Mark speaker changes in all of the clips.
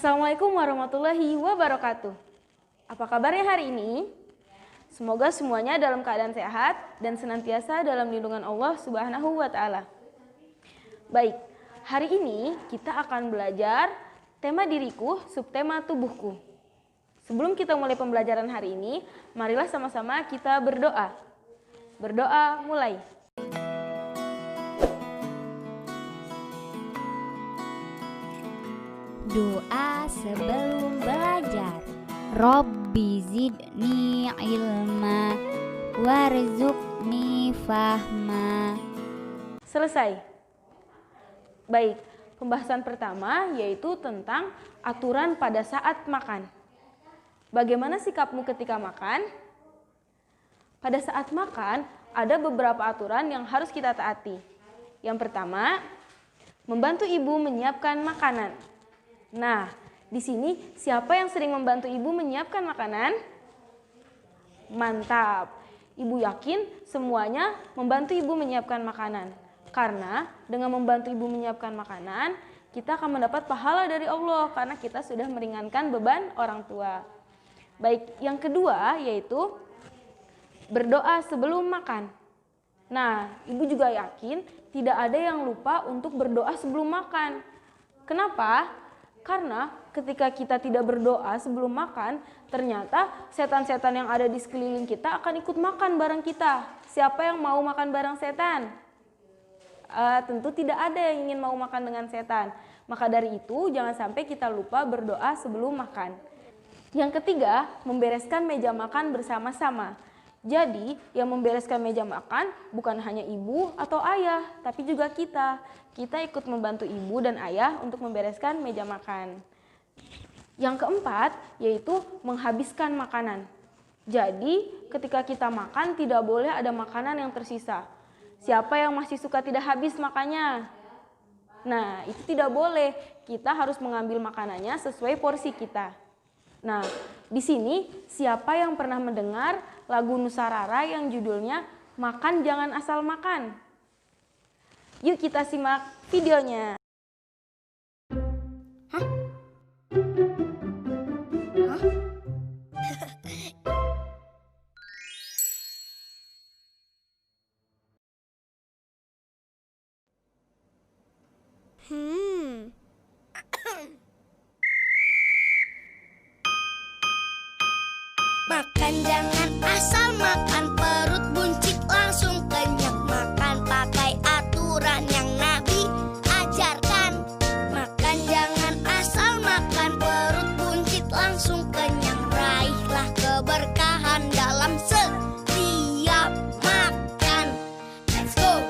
Speaker 1: Assalamualaikum warahmatullahi wabarakatuh. Apa kabarnya hari ini? Semoga semuanya dalam keadaan sehat dan senantiasa dalam lindungan Allah Subhanahu wa Ta'ala. Baik, hari ini kita akan belajar tema diriku, subtema tubuhku. Sebelum kita mulai pembelajaran hari ini, marilah sama-sama kita berdoa. Berdoa mulai.
Speaker 2: Doa sebelum belajar. Robbi zidni ilma warzuqni fahma.
Speaker 1: Selesai. Baik, pembahasan pertama yaitu tentang aturan pada saat makan. Bagaimana sikapmu ketika makan? Pada saat makan ada beberapa aturan yang harus kita taati. Yang pertama, membantu ibu menyiapkan makanan. Nah, di sini siapa yang sering membantu ibu menyiapkan makanan? Mantap. Ibu yakin semuanya membantu ibu menyiapkan makanan. Karena dengan membantu ibu menyiapkan makanan, kita akan mendapat pahala dari Allah karena kita sudah meringankan beban orang tua. Baik, yang kedua yaitu berdoa sebelum makan. Nah, ibu juga yakin tidak ada yang lupa untuk berdoa sebelum makan. Kenapa? Karena ketika kita tidak berdoa sebelum makan, ternyata setan-setan yang ada di sekeliling kita akan ikut makan bareng kita. Siapa yang mau makan bareng setan? Tentu tidak ada yang ingin mau makan dengan setan. Maka dari itu jangan sampai kita lupa berdoa sebelum makan. Yang ketiga, membereskan meja makan bersama-sama. Jadi yang membereskan meja makan bukan hanya ibu atau ayah, tapi juga kita. Kita ikut membantu ibu dan ayah untuk membereskan meja makan. Yang keempat yaitu menghabiskan makanan. Jadi ketika kita makan tidak boleh ada makanan yang tersisa. Siapa yang masih suka tidak habis makannya? Nah, itu tidak boleh. Kita harus mengambil makanannya sesuai porsi kita. Nah, di sini siapa yang pernah mendengar lagu Nusarara yang judulnya Makan Jangan Asal Makan? Yuk kita simak videonya.
Speaker 2: Hah?
Speaker 3: Makan jangan asal makan, perut buncit langsung kenyang. Makan pakai aturan yang Nabi ajarkan. Makan jangan asal makan, perut buncit langsung kenyang. Raihlah keberkahan dalam setiap makan. Let's go,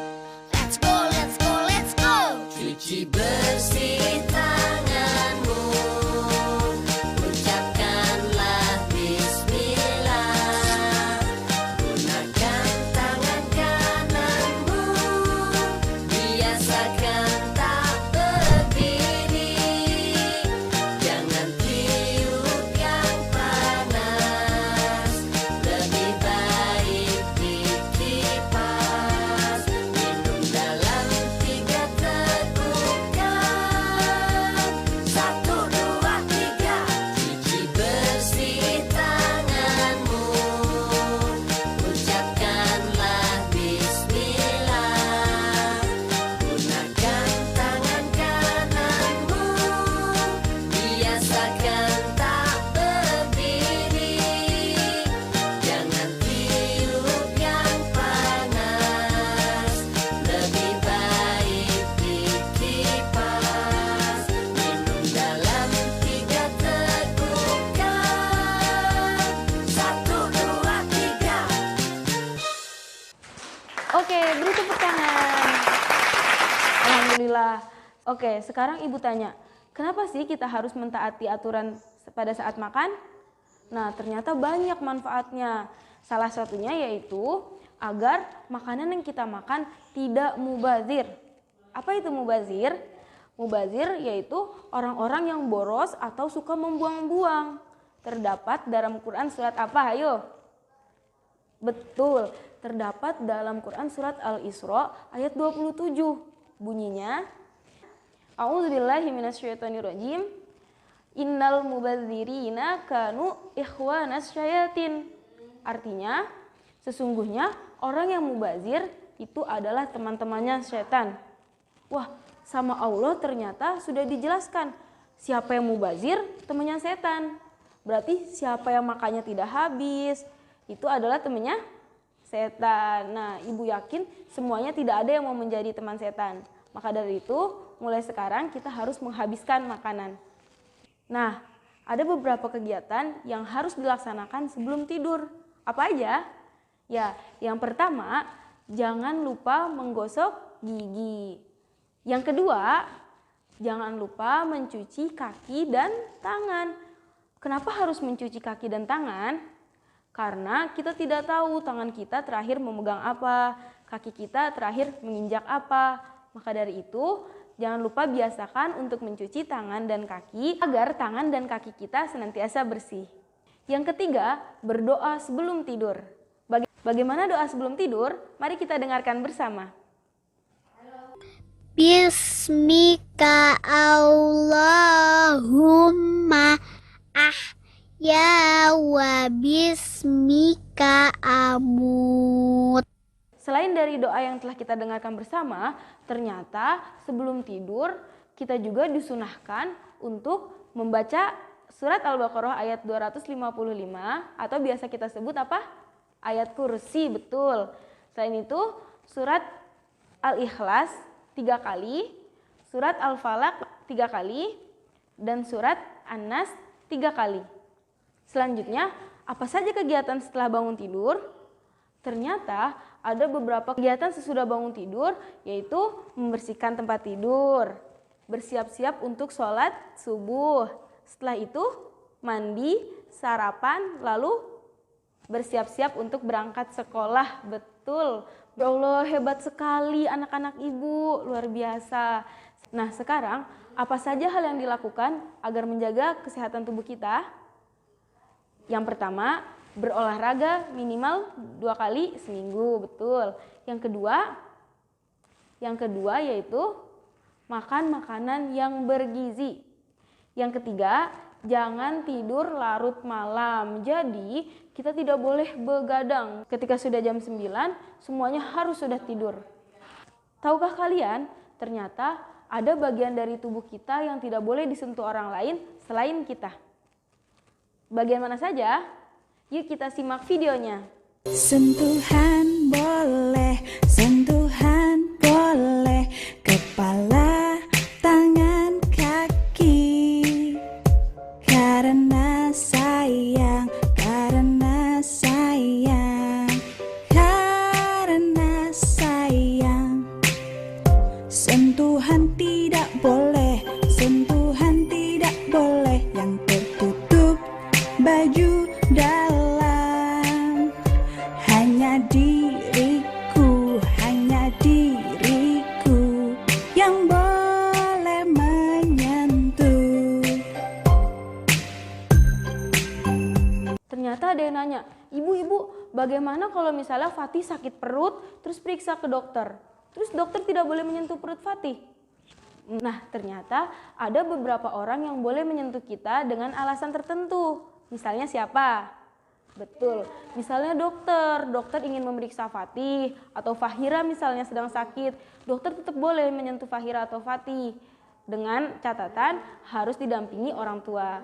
Speaker 3: let's go, let's go, let's go. Cuci bersih tanganmu, ucapkanlah bismillah. Gunakan tangan kananmu, biasakan tak berdiri. Jangan tiup yang panas, lebih baik dikipas. Minum dalam 3 tegukan. 1, 2, 3. Cuci bersih tanganmu, ucapkanlah bismillah. Gunakan tangan kananmu, biasakan tak berdiri. Jangan tiup yang panas, lebih baik dikipas. Minum dalam 3 tegukan. 1, 2, 3.
Speaker 1: Oke, beri tepuk tangan. Alhamdulillah. Oke, sekarang ibu tanya, kenapa sih kita harus mentaati aturan pada saat makan? Nah, ternyata banyak manfaatnya. Salah satunya yaitu agar makanan yang kita makan tidak mubazir. Apa itu mubazir? Mubazir yaitu orang-orang yang boros atau suka membuang-buang. Terdapat dalam Quran surat apa? Ayo. Betul, terdapat dalam Quran surat Al-Isra ayat 27. Bunyinya, A'udzubillahi minasyaitonirrajim. Innal mubadzirina kanu ikhwanas syayatin. Artinya, sesungguhnya orang yang mubazir itu adalah teman-temannya setan. Wah, sama Allah ternyata sudah dijelaskan. Siapa yang mubazir, temannya setan. Berarti siapa yang makannya tidak habis, itu adalah temannya setan. Nah, ibu yakin semuanya tidak ada yang mau menjadi teman setan. Maka dari itu, mulai sekarang kita harus menghabiskan makanan. Nah, ada beberapa kegiatan yang harus dilaksanakan sebelum tidur. Apa aja? Ya, yang pertama, jangan lupa menggosok gigi. Yang kedua, jangan lupa mencuci kaki dan tangan. Kenapa harus mencuci kaki dan tangan? Karena kita tidak tahu tangan kita terakhir memegang apa, kaki kita terakhir menginjak apa. Maka dari itu, jangan lupa biasakan untuk mencuci tangan dan kaki agar tangan dan kaki kita senantiasa bersih. Yang ketiga, berdoa sebelum tidur. Bagaimana doa sebelum tidur? Mari kita dengarkan bersama.
Speaker 2: Bismika Allahumma ahya wa bismika amut.
Speaker 1: Selain dari doa yang telah kita dengarkan bersama, ternyata sebelum tidur kita juga disunahkan untuk membaca surat Al-Baqarah ayat 255 atau biasa kita sebut apa? Ayat kursi, betul. Selain itu, surat Al-Ikhlas 3 kali, surat Al-Falaq 3 kali, dan surat An-Nas 3 kali. Selanjutnya, apa saja kegiatan setelah bangun tidur? Ternyata ada beberapa kegiatan sesudah bangun tidur, yaitu membersihkan tempat tidur, bersiap-siap untuk sholat subuh. Setelah itu, mandi, sarapan, lalu bersiap-siap untuk berangkat sekolah. Betul. Ya Allah, hebat sekali anak-anak ibu, luar biasa. Nah, sekarang apa saja hal yang dilakukan agar menjaga kesehatan tubuh kita? Yang pertama, berolahraga minimal 2 kali seminggu, betul. Yang kedua yaitu makan makanan yang bergizi. Yang ketiga, jangan tidur larut malam. Jadi, kita tidak boleh begadang. Ketika sudah jam 9, semuanya harus sudah tidur. Tahukah kalian, ternyata ada bagian dari tubuh kita yang tidak boleh disentuh orang lain selain kita. Bagian mana saja? Yuk kita simak videonya.
Speaker 4: Sentuhan boleh, sentuhan boleh, kepala, tangan, kaki. Karena sayang, karena sayang, karena sayang. Sentuhan tidak boleh, sentuhan tidak boleh yang tertutup baju dalam. Hanya diriku yang boleh menyentuh.
Speaker 1: Ternyata ada yang nanya, ibu-ibu bagaimana kalau misalnya Fatih sakit perut terus periksa ke dokter, terus dokter tidak boleh menyentuh perut Fatih? Nah, ternyata ada beberapa orang yang boleh menyentuh kita dengan alasan tertentu. Misalnya siapa? Betul, misalnya dokter ingin memeriksa Fatih atau Fahira misalnya sedang sakit, dokter tetap boleh menyentuh Fahira atau Fatih dengan catatan harus didampingi orang tua.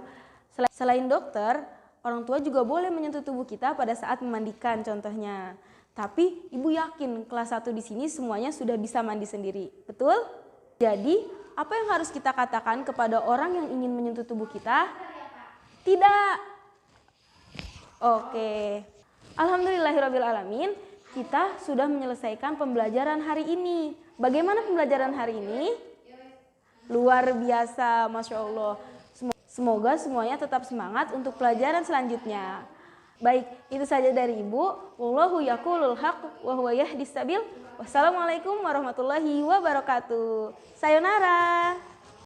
Speaker 1: Selain dokter, orang tua juga boleh menyentuh tubuh kita pada saat memandikan contohnya. Tapi ibu yakin kelas 1 di sini semuanya sudah bisa mandi sendiri, betul? Jadi, apa yang harus kita katakan kepada orang yang ingin menyentuh tubuh kita? Tidak. Oke, alhamdulillahirrabbilalamin, kita sudah menyelesaikan pembelajaran hari ini. Bagaimana pembelajaran hari ini? Luar biasa, Masya Allah. Semoga semuanya tetap semangat untuk pelajaran selanjutnya. Baik, itu saja dari Ibu. Wallahu yaqulul haq wa huwa yahdis sabil. Wassalamualaikum warahmatullahi wabarakatuh. Sayonara.